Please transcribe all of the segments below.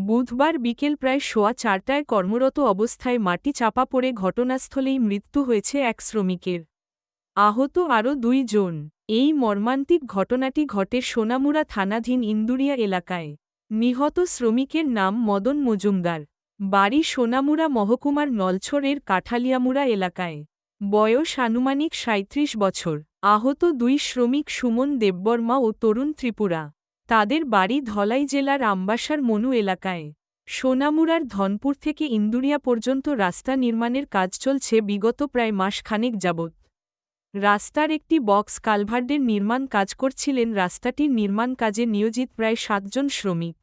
বুধবার বিকেল প্রায় 4:15টায় কর্মরত অবস্থায় মাটি চাপা পড়ে ঘটনাস্থলেই মৃত্যু হয়েছে এক শ্রমিকের। আহত আরও 2 জন। এই মর্মান্তিক ঘটনাটি ঘটে সোনামুড়া থানাধীন ইন্দুরিয়া এলাকায়। নিহত শ্রমিকের নাম মদন মজুমদার। বাড়ি সোনামুড়া মহকুমার নলছড়ের কাঠালিয়ামুড়া এলাকায়। বয়স আনুমানিক 37 বছর। আহত 2 শ্রমিক সুমন দেববর্মা ও তরুণ ত্রিপুরা। তাদের বাড়ি ধলাই জেলার আমবাসার মনু এলাকায়। সোনামুড়ার ধনপুর থেকে ইন্দুরিয়া পর্যন্ত রাস্তা নির্মাণের কাজ চলছে বিগত প্রায় মাস খানেক যাবৎ। রাস্তার একটি বক্স কালভার্টের নির্মাণ কাজ করছিলেন। রাস্তাটির নির্মাণ কাজে নিয়োজিত প্রায় 7 জন শ্রমিক।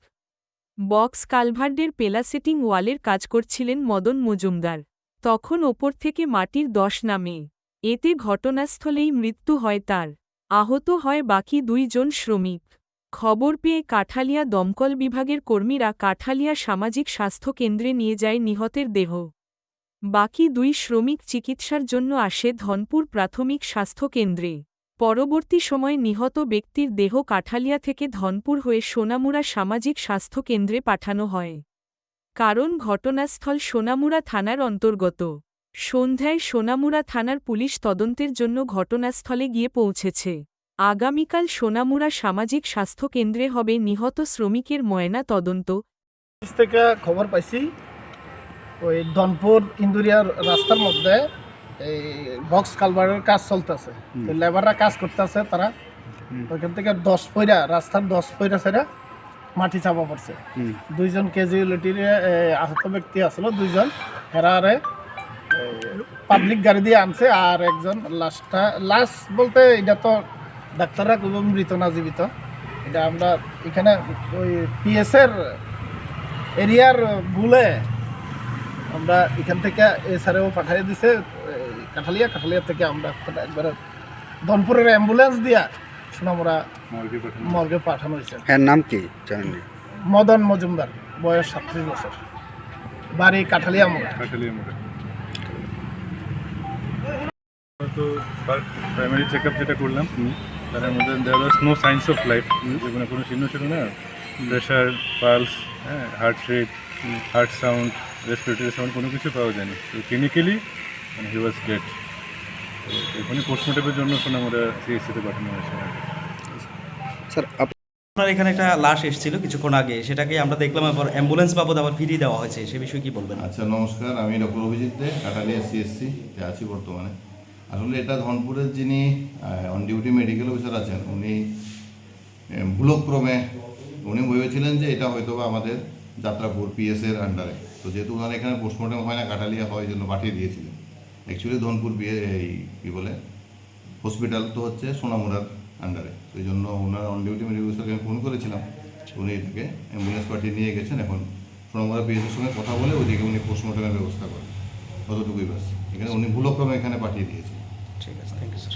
বক্স কালভার্টের পেলাসেটিং ওয়ালের কাজ করছিলেন মদন মজুমদার। তখন ওপর থেকে মাটির দশ নামে। এতে ঘটনাস্থলেই মৃত্যু হয় তার। আহত হয় বাকি 2 জন শ্রমিক। খবর পেয়ে কাঠালিয়া দমকল বিভাগের কর্মীরা কাঠালিয়া সামাজিক স্বাস্থ্য কেন্দ্রে নিয়ে যায় নিহতের দেহ। বাকি 2 শ্রমিক চিকিৎসার জন্য আসে ধনপুর প্রাথমিক স্বাস্থ্য কেন্দ্রে। পরবর্তী সময়ে নিহত ব্যক্তির দেহ কাঠালিয়া থেকে ধনপুর হয়ে সোনামুড়া সামাজিক স্বাস্থ্য কেন্দ্রে পাঠানো হয়। কারণ ঘটনাস্থল সোনামুড়া থানার অন্তর্গত। সন্ধ্যায় সোনামুড়া থানার পুলিশ তদন্তের জন্য ঘটনাস্থলে গিয়ে পৌঁছেছে। আগামীকাল সোনামুড়া সামাজিক স্বাস্থ্য কেন্দ্রে হবে নিহত শ্রমিকের ময়না তদন্ত। থেকে খবর পাইছি ওই ধনপুর ইন্দুরিয়ার রাস্তার মধ্যে এই বক্স কালভারের কাজ চলতেছে। লেবাররা কাজ করতেছে, তারা ওইখান থেকে 10 পয়রা রাস্তার 10 পয়রা ছেড়ে মাটি চাপা পড়ছে। 2 জন ক্যাজুয়ালিটির আহত ব্যক্তি আসলো, 2 জন হেরারে পাবলিক গাড়ি দিয়ে আনছে। আর একজন লাশ বলতে এটা তো ডাক্তাররা খুব মৃত না জীবিত, এটা আমরা এখানে ওই পিএসের এরিয়ার ভুলে আমরা এখান থেকে এছাড়াও পাঠিয়ে দিছে কাঠালিয়া থেকে আমরা একবার ধনপুরের অ্যাম্বুলেন্স দিয়া সোনামুড়া মর্গে পাঠানো হয়েছে। হ্যাঁ, নাম কি জানেন? মদন মজুমদার, বয়স 37 বছর, বাড়ি কাঠালিয়ামুড়া। তো প্রাইমারি চেক আপ যেটা করলাম তার মধ্যে there was no signs of life, যেখানে কোনো চিহ্ন ছিল না। Pressure, pulse, heart rate, heart sound, respiratory sound কোনো কিছু পাওয়া যায়নি। তো ক্লিনিক্যালি হি ওয়াজ ডেড। তো এখানে পোস্টমর্টমের জন্য সোনামুড়া সিএসসিতে পাঠানো হয়েছে। স্যার, আপনার এখানে একটা লাশ এসেছিল কিছুক্ষণ আগে, সেটাকে আমরা দেখলাম আবার অ্যাম্বুলেন্স বাবদ আবার ফিরিয়ে দেওয়া হয়েছে, সে বিষয়ে কি বলবেন? আচ্ছা, নমস্কার, আমি ডক্টর অভিজিৎ দে, কাঠালিয়া সিএসসি-তে আছি বর্তমানে। আসলে এটা ধনপুরের যিনি অন ডিউটি মেডিকেল অফিসার আছেন, উনি ভুলক্রমে উনি ভেবেছিলেন যে এটা হয়তো বা আমাদের যাত্রাপুর পিএসের আন্ডারে। তো যেহেতু ওনার এখানে পোস্টমর্টম হয় না, কাঠালিয়া হয়, এই জন্য পাঠিয়ে দিয়েছিলেন। অ্যাকচুয়ালি ধনপুর এই কী বলে হসপিটাল তো হচ্ছে সোনামুড়ার আন্ডারে। তো এই জন্য ওনার অন ডিউটি মেডিকেল অফিসারকে আমি ফোন করেছিলাম, উনি এটাকে অ্যাম্বুলেন্স পাঠিয়ে নিয়ে গেছেন। এখন সোনামুড়া পিএসের সঙ্গে কথা বলে ওইদিকে উনি পোস্টমর্টমের ব্যবস্থা করেন, কতটুকুই বাস। এখানে উনি ভুলক্রমে এখানে পাঠিয়ে দিয়েছেন। ঠিক আছে, থ্যাংক ইউ স্যার।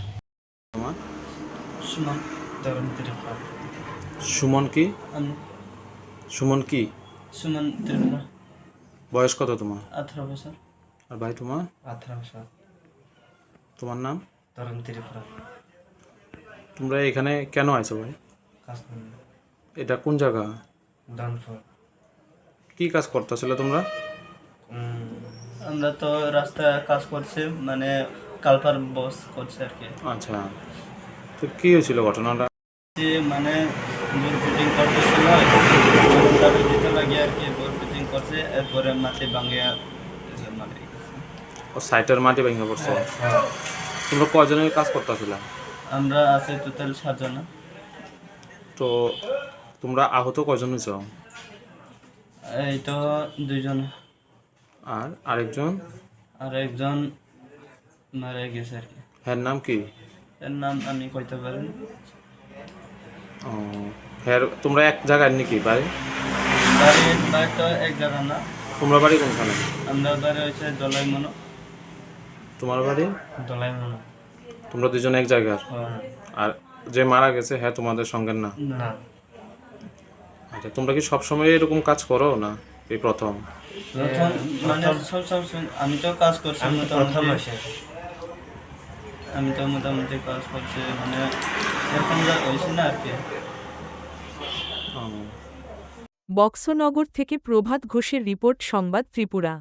সুমন তরুণ ত্রিপুরা। সুমন কি? সুমন কি? সুমন ত্রিপুরা। বয়স কত তোমার? 18 বছর। আর ভাই তোমার? 18 বছর। তোমার নাম? তরুণ ত্রিপুরা। তোমরা এখানে কেন আইছো ভাই? কাজ করি। এটা কোন জায়গা? ধনপুর। কি কাজ করতেছিল তোমরা? আমরা তো রাস্তা কাজ করছি, মানে কালপার বস করছে আর কি। আচ্ছা, তো কি হয়েছিল ঘটনাটা? যে মানে বোর ফিটিং করতেছিল, তারপরে দিতে লাগে আর কি, বোর ফিটিং করছে, এরপরে মাটি ভাঙিয়া মাটি ও সাইটের মাটি ভেঙে পড়ছে। হ্যাঁ। তোমরা কয়জনের কাজ করতেছিল? আমরা আছি টোটাল 7 জন। তো তোমরা আহত কয়জন হয়েছ? এই তো 2 জন। আর আরেকজন? আর একজন মারা গেছে আর কি। হ্যাঁ, নাম কি? এর নাম আমি কইতে পারি না। ও হ্যাঁ, তোমরা এক জায়গায় নাকি বাড়ি? বাড়ি তো এক জায়গা না। তোমরা বাড়ি কোনখানে? আমরা বাড়ি হচ্ছে দলাইমনো। তোমার বাড়ি? দলাইমনো। তোমরা দুজন এক জায়গার? আর যে মারা গেছে হ্যাঁ তোমাদের সঙ্গে না? না। আচ্ছা, তোমরা কি সবসময় এরকম কাজ করো না এই প্রথম? মানে সব আমি তো কাজ করছি, আমি তো মোটামুটি কাজ করছি, মানে এরকম হয়েছে না আর কি। বক্সনগর থেকে প্রভাত ঘোষের রিপোর্ট, সংবাদ ত্রিপুরা।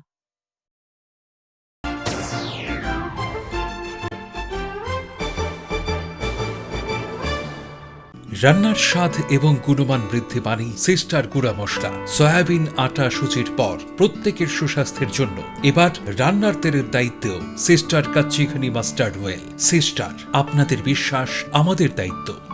রান্নার স্বাদ এবং গুণমান বৃদ্ধি মানেই সিস্টার গুঁড়া মশলা, সয়াবিন আটা সুজির পর প্রত্যেকের সুস্বাস্থ্যের জন্য এবার রান্নার তেলের দায়িত্বেও sister kachi ghani mustard oil. Sister, আপনাদের বিশ্বাস আমাদের দায়িত্ব।